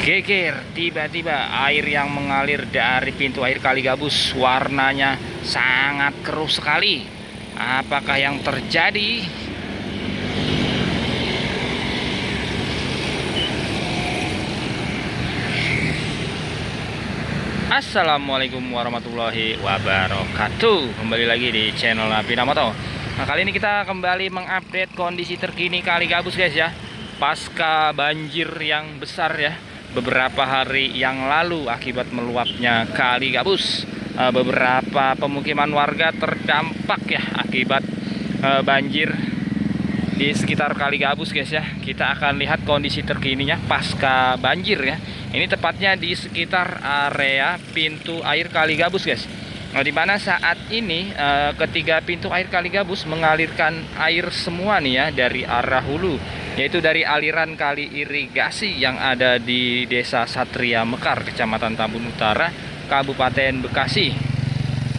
Geger, tiba-tiba air yang mengalir dari pintu air Kali Gabus warnanya sangat keruh sekali. Apakah yang terjadi? Assalamualaikum warahmatullahi wabarakatuh. Kembali lagi di channel Napina Moto. Nah, kali ini kita kembali mengupdate kondisi terkini Kali Gabus, guys ya. Pasca banjir yang besar ya beberapa hari yang lalu akibat meluapnya Kali Gabus. Beberapa pemukiman warga terdampak ya akibat banjir di sekitar Kali Gabus, guys ya. Kita akan lihat kondisi terkininya pasca banjir ya. Ini tepatnya di sekitar area pintu air Kali Gabus, guys. Nah, di mana saat ini ketiga pintu air Kali Gabus mengalirkan air semua nih ya dari arah hulu, yaitu dari aliran kali irigasi yang ada di Desa Satria Mekar, Kecamatan Tambun Utara, Kabupaten Bekasi.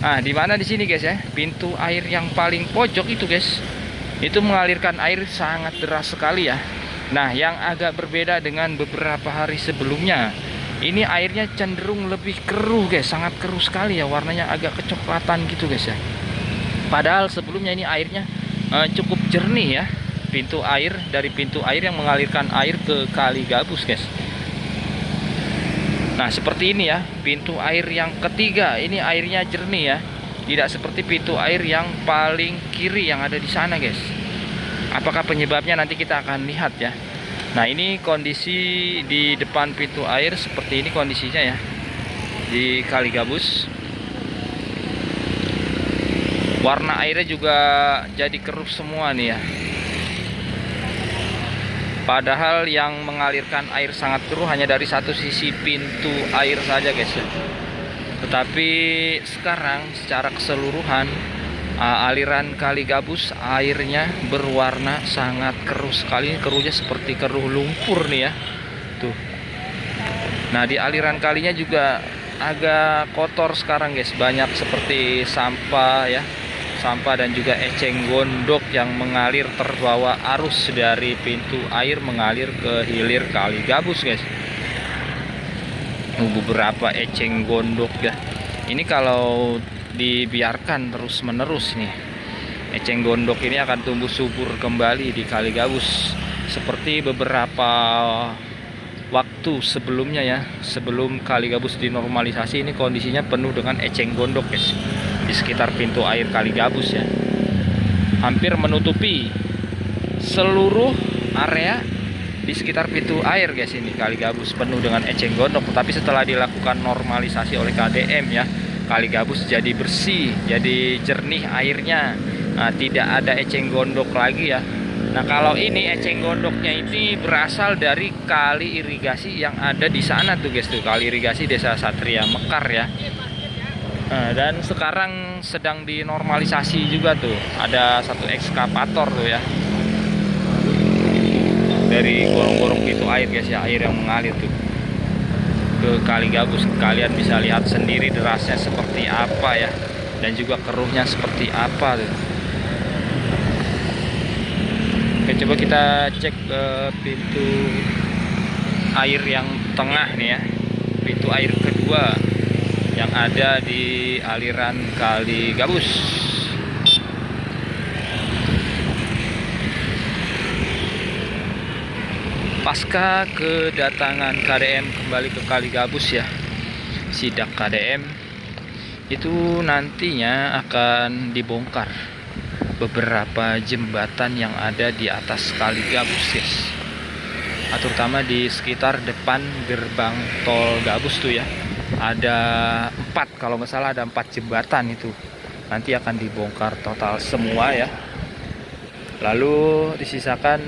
Nah, di mana di sini, guys ya, pintu air yang paling pojok itu, guys, itu mengalirkan air sangat deras sekali ya. Nah, yang agak berbeda dengan beberapa hari sebelumnya, ini airnya cenderung lebih keruh, guys, sangat keruh sekali ya, warnanya agak kecoklatan gitu, guys ya. Padahal sebelumnya ini airnya cukup jernih ya. Pintu air dari pintu air yang mengalirkan air ke Kali Gabus, guys. Nah, seperti ini ya, pintu air yang ketiga ini airnya jernih ya. Tidak seperti pintu air yang paling kiri yang ada di sana, guys. Apakah penyebabnya nanti kita akan lihat ya. Nah, ini kondisi di depan pintu air seperti ini kondisinya ya di Kali Gabus. Warna airnya juga jadi keruh semua nih ya. Padahal yang mengalirkan air sangat keruh hanya dari satu sisi pintu air saja, guys ya. Tetapi sekarang secara keseluruhan aliran Kali Gabus airnya berwarna sangat keruh sekali. Keruhnya seperti keruh lumpur nih ya. Tuh. Nah, di aliran kalinya juga agak kotor sekarang, guys. Banyak seperti sampah ya. Sampah dan juga eceng gondok yang mengalir terbawa arus dari pintu air mengalir ke hilir Kali Gabus, guys. Beberapa eceng gondok ya. Ini kalau dibiarkan terus menerus nih, eceng gondok ini akan tumbuh subur kembali di Kali Gabus seperti beberapa waktu sebelumnya ya. Sebelum Kali Gabus dinormalisasi, ini kondisinya penuh dengan eceng gondok, guys, di sekitar pintu air Kali Gabus ya. Hampir menutupi seluruh area di sekitar pintu air, guys. Ini Kali Gabus penuh dengan eceng gondok. Tapi setelah dilakukan normalisasi oleh KDM ya, Kali Gabus jadi bersih, jadi jernih airnya. Nah, tidak ada eceng gondok lagi ya. Nah, kalau ini eceng gondoknya ini berasal dari kali irigasi yang ada di sana tuh, guys, tuh kali irigasi Desa Satria Mekar ya. Nah, dan sekarang sedang dinormalisasi juga tuh. Ada satu ekskavator tuh ya. Dari gorong-gorong pintu air, guys ya, air yang mengalir tuh ke Kali Gabus. Kalian bisa lihat sendiri derasnya seperti apa ya, dan juga keruhnya seperti apa tuh. Oke, coba kita cek pintu air yang tengah nih ya, pintu air kedua yang ada di aliran Kali Gabus. Pasca kedatangan KDM kembali ke Kali Gabus ya, sidak KDM itu nantinya akan dibongkar beberapa jembatan yang ada di atas Kali Gabus, guys. Terutama di sekitar depan gerbang tol Gabus tuh ya. Ada 4, kalau nggak salah ada 4 jembatan itu. Nanti akan dibongkar total semua ya. Lalu disisakan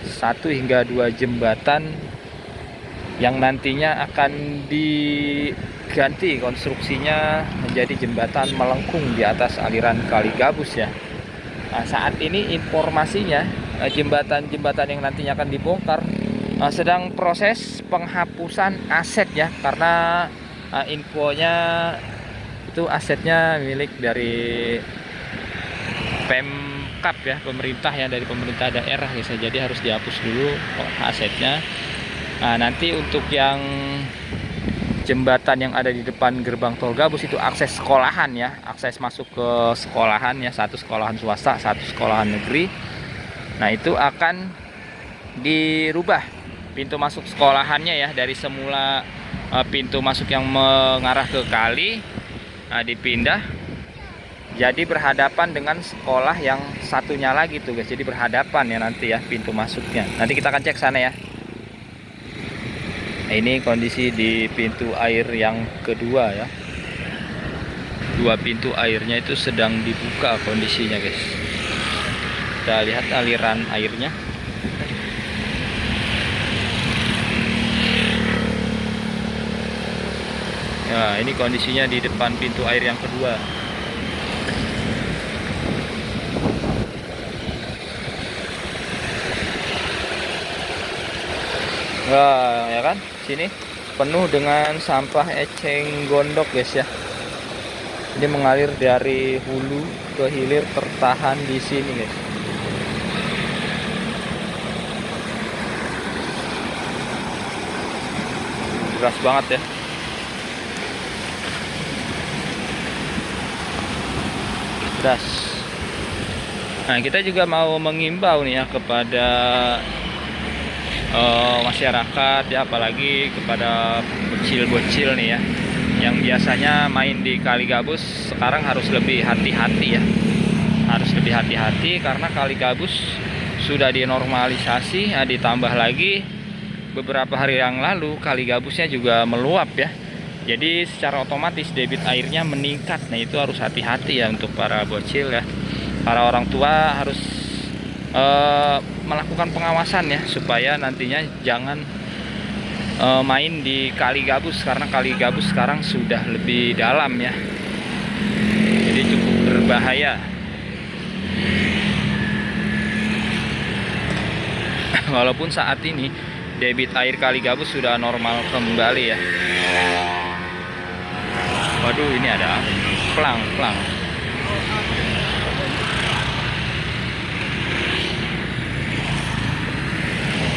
1 hingga 2 jembatan yang nantinya akan diganti konstruksinya menjadi jembatan melengkung di atas aliran Kali Gabus ya. Nah, saat ini informasinya jembatan-jembatan yang nantinya akan dibongkar sedang proses penghapusan aset ya, karena infonya itu asetnya milik dari Pemkap ya, pemerintah ya, dari pemerintah daerah ya. Jadi harus dihapus dulu asetnya. Nah, nanti untuk yang jembatan yang ada di depan gerbang Tol Gabus itu akses sekolahan ya, akses masuk ke sekolahan ya, satu sekolahan swasta, satu sekolahan negeri. Nah, itu akan dirubah pintu masuk sekolahannya ya, dari semula pintu masuk yang mengarah ke kali, nah dipindah jadi berhadapan dengan sekolah yang satunya lagi tuh guys. Jadi berhadapan ya nanti ya pintu masuknya. Nanti kita akan cek sana ya. Nah, ini kondisi di pintu air yang kedua ya. Dua pintu airnya itu sedang dibuka kondisinya guys. Kita lihat aliran airnya. Nah, ini kondisinya di depan pintu air yang kedua. Wah, ya kan? Sini penuh dengan sampah eceng gondok, guys ya. Ini mengalir dari hulu ke hilir, tertahan di sini, guys. Deras banget ya. Deras. Nah, kita juga mau mengimbau nih ya kepada masyarakat ya, apalagi kepada bocil-bocil nih ya, yang biasanya main di Kali Gabus, sekarang harus lebih hati-hati ya. Harus lebih hati-hati karena Kali Gabus sudah dinormalisasi ya, ditambah lagi beberapa hari yang lalu Kali Gabusnya juga meluap ya. Jadi secara otomatis debit airnya meningkat. Nah, itu harus hati-hati ya untuk para bocil ya. Para orang tua harus melakukan pengawasan ya, supaya nantinya jangan main di Kali Gabus, karena Kali Gabus sekarang sudah lebih dalam ya. Jadi cukup berbahaya. Walaupun saat ini debit air Kali Gabus sudah normal kembali ya. Waduh, ini ada pelang.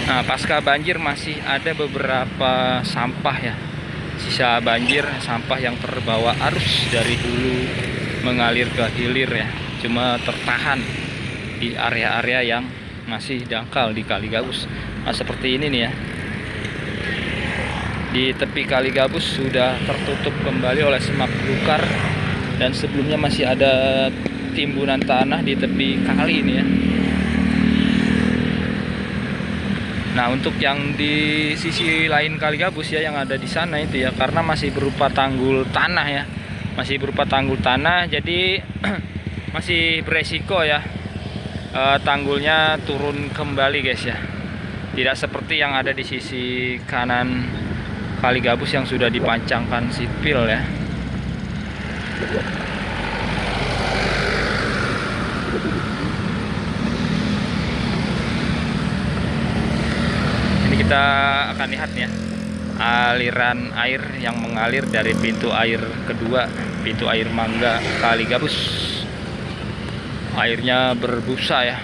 Nah, pasca banjir masih ada beberapa sampah ya, sisa banjir, sampah yang terbawa arus dari hulu mengalir ke hilir ya, cuma tertahan di area-area yang masih dangkal di Kali Gabus. Nah, seperti ini nih ya, di tepi Kali Gabus sudah tertutup kembali oleh semak belukar, dan sebelumnya masih ada timbunan tanah di tepi kali ini ya. Nah, untuk yang di sisi lain Kali Gabus ya, yang ada di sana itu ya, karena masih berupa tanggul tanah ya, masih berupa tanggul tanah, jadi masih beresiko ya tanggulnya turun kembali guys ya. Tidak seperti yang ada di sisi kanan Kali Gabus yang sudah dipancangkan sipil ya. Kita akan lihat ya aliran air yang mengalir dari pintu air kedua, pintu air Mangga Kali Gabus. Airnya berbusa ya.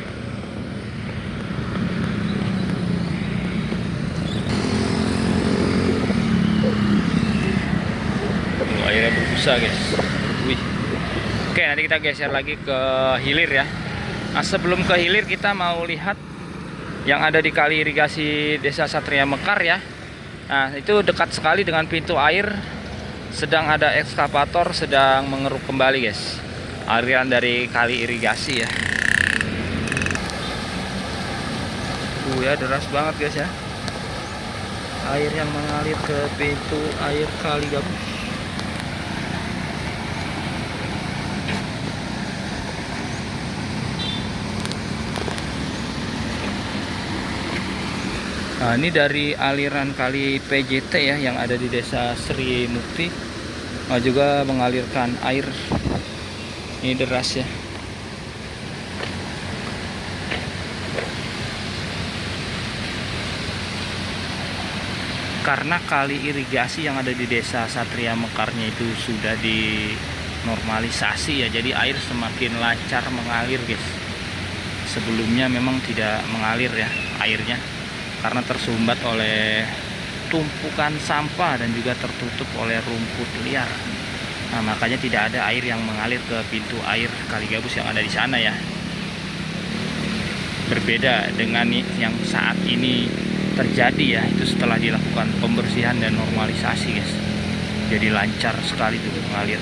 Airnya berbusa guys. Wih. Oke, nanti kita geser lagi ke hilir ya. Nah, sebelum ke hilir kita mau lihat yang ada di kali irigasi Desa Satria Mekar ya. Nah, itu dekat sekali dengan pintu air. Sedang ada ekskavator sedang mengeruk kembali guys, aliran dari kali irigasi ya. Ya, deras banget guys ya, air yang mengalir ke pintu air Kali Gabus. Nah, ini dari aliran kali PJT ya yang ada di Desa Sri Mukti, juga mengalirkan air. Ini deras ya. Karena kali irigasi yang ada di Desa Satria Mekarnya itu sudah dinormalisasi ya, jadi air semakin lancar mengalir guys. Sebelumnya memang tidak mengalir ya airnya, karena tersumbat oleh tumpukan sampah dan juga tertutup oleh rumput liar. Nah, makanya tidak ada air yang mengalir ke pintu air Kali Gabus yang ada di sana ya. Berbeda dengan yang saat ini terjadi ya, itu setelah dilakukan pembersihan dan normalisasi guys. Jadi lancar sekali tuh mengalir.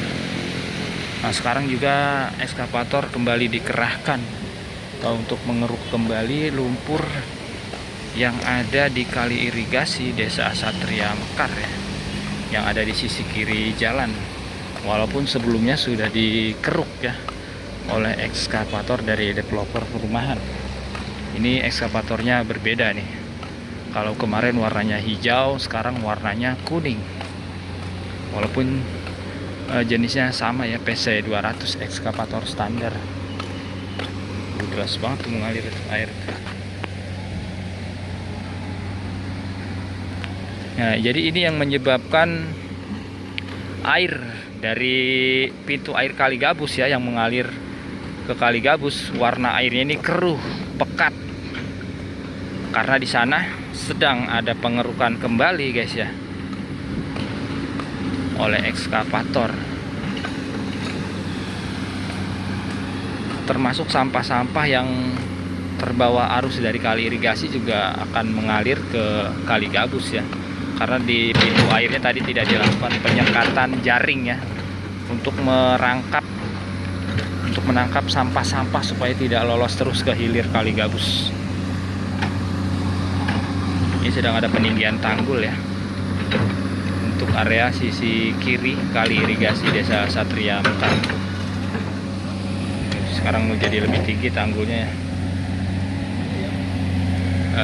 Nah, sekarang juga ekskavator kembali dikerahkan untuk mengeruk kembali lumpur yang ada di kali irigasi Desa Satria Mekar ya, yang ada di sisi kiri jalan. Walaupun sebelumnya sudah dikeruk ya oleh ekskavator dari developer perumahan. Ini ekskavatornya berbeda nih. Kalau kemarin warnanya hijau, sekarang warnanya kuning. Walaupun jenisnya sama ya, PC 200 ekskavator standar. Deras banget tuh mengalir air. Nah, jadi ini yang menyebabkan air dari pintu air Kali Gabus ya, yang mengalir ke Kali Gabus, warna airnya ini keruh, pekat. Karena di sana sedang ada pengerukan kembali guys ya, oleh ekskavator. Termasuk sampah-sampah yang terbawa arus dari kali irigasi juga akan mengalir ke Kali Gabus ya. Karena di pintu airnya tadi tidak dilakukan penyekatan jaring ya, untuk menangkap sampah-sampah supaya tidak lolos terus ke hilir Kali Gabus. Ini sedang ada peninggian tanggul ya untuk area sisi kiri kali irigasi Desa Satria Mekar. Sekarang mau jadi lebih tinggi tanggulnya ya,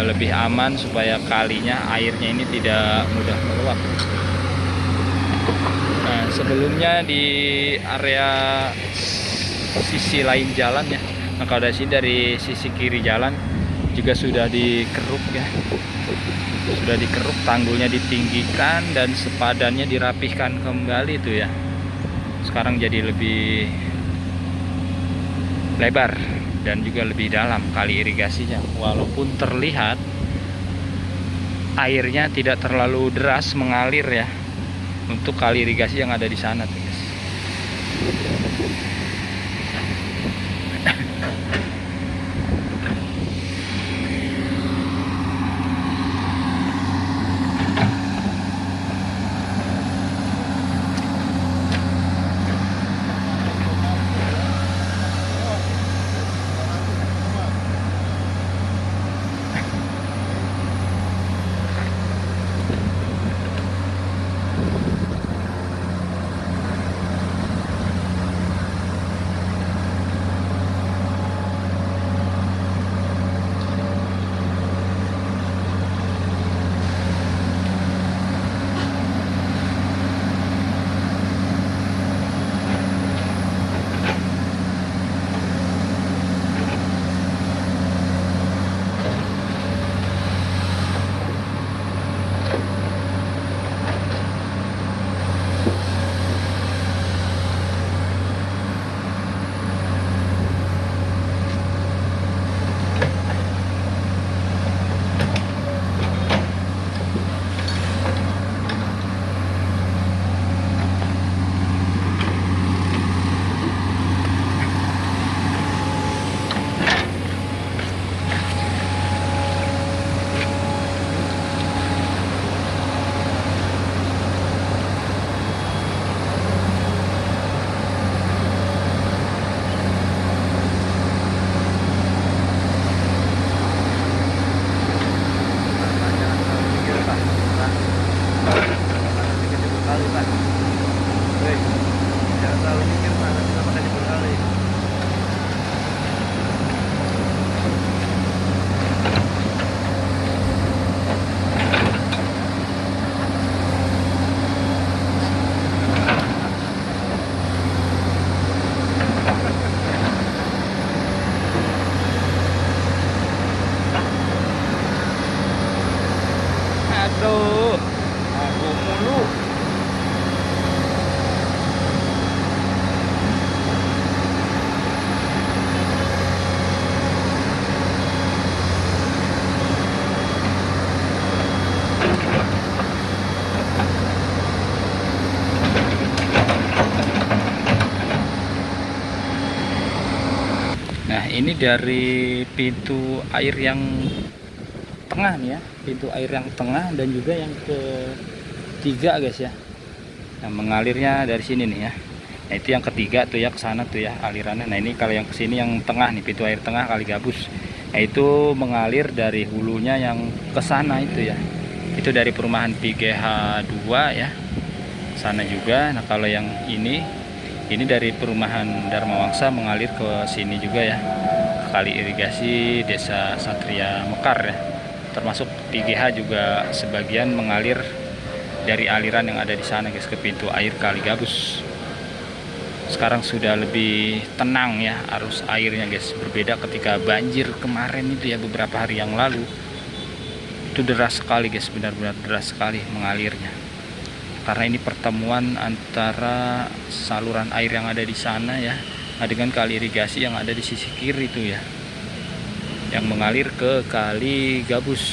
lebih aman supaya kalinya airnya ini tidak mudah meluap. Nah, sebelumnya di area sisi lain jalan ya, nah kalau dari sini, dari sisi kiri jalan juga sudah dikeruk ya, sudah dikeruk, tanggulnya ditinggikan dan sepadannya dirapihkan kembali tuh ya. Sekarang jadi lebih lebar dan juga lebih dalam kali irigasinya, walaupun terlihat airnya tidak terlalu deras mengalir ya untuk kali irigasi yang ada di sana tuh guys. ini dari pintu air yang tengah nih ya, pintu air yang tengah dan juga yang ketiga guys ya. Nah, mengalirnya dari sini nih ya. Nah, itu yang ketiga tuh ya, ke sana tuh ya alirannya. Nah, ini kalau yang ke sini yang tengah nih, pintu air tengah Kali Gabus. Nah, itu mengalir dari hulunya yang ke sana itu ya. Itu dari perumahan PGH 2 ya. Sana juga. Nah, kalau yang ini dari perumahan Dharma Wangsa mengalir ke sini juga ya. Kali irigasi Desa Satria Mekar ya. Termasuk PGH juga sebagian mengalir dari aliran yang ada di sana guys ke pintu air Kali Gabus. Sekarang sudah lebih tenang ya arus airnya guys, berbeda ketika banjir kemarin itu ya, beberapa hari yang lalu. Itu deras sekali guys, benar-benar deras sekali mengalirnya. Karena ini pertemuan antara saluran air yang ada di sana ya dengan kali irigasi yang ada di sisi kiri itu ya, yang mengalir ke Kali Gabus.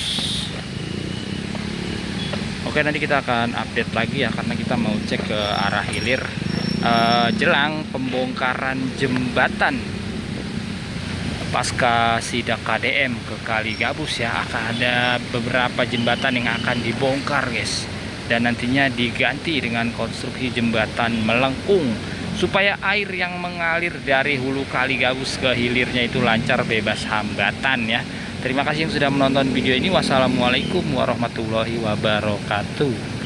Oke, nanti kita akan update lagi ya, karena kita mau cek ke arah hilir jelang pembongkaran jembatan pasca sidak KDM ke Kali Gabus ya. Akan ada beberapa jembatan yang akan dibongkar guys, dan nantinya diganti dengan konstruksi jembatan melengkung supaya air yang mengalir dari hulu Kali Gabus ke hilirnya itu lancar, bebas hambatan ya. Terima kasih yang sudah menonton video ini. Wassalamualaikum warahmatullahi wabarakatuh.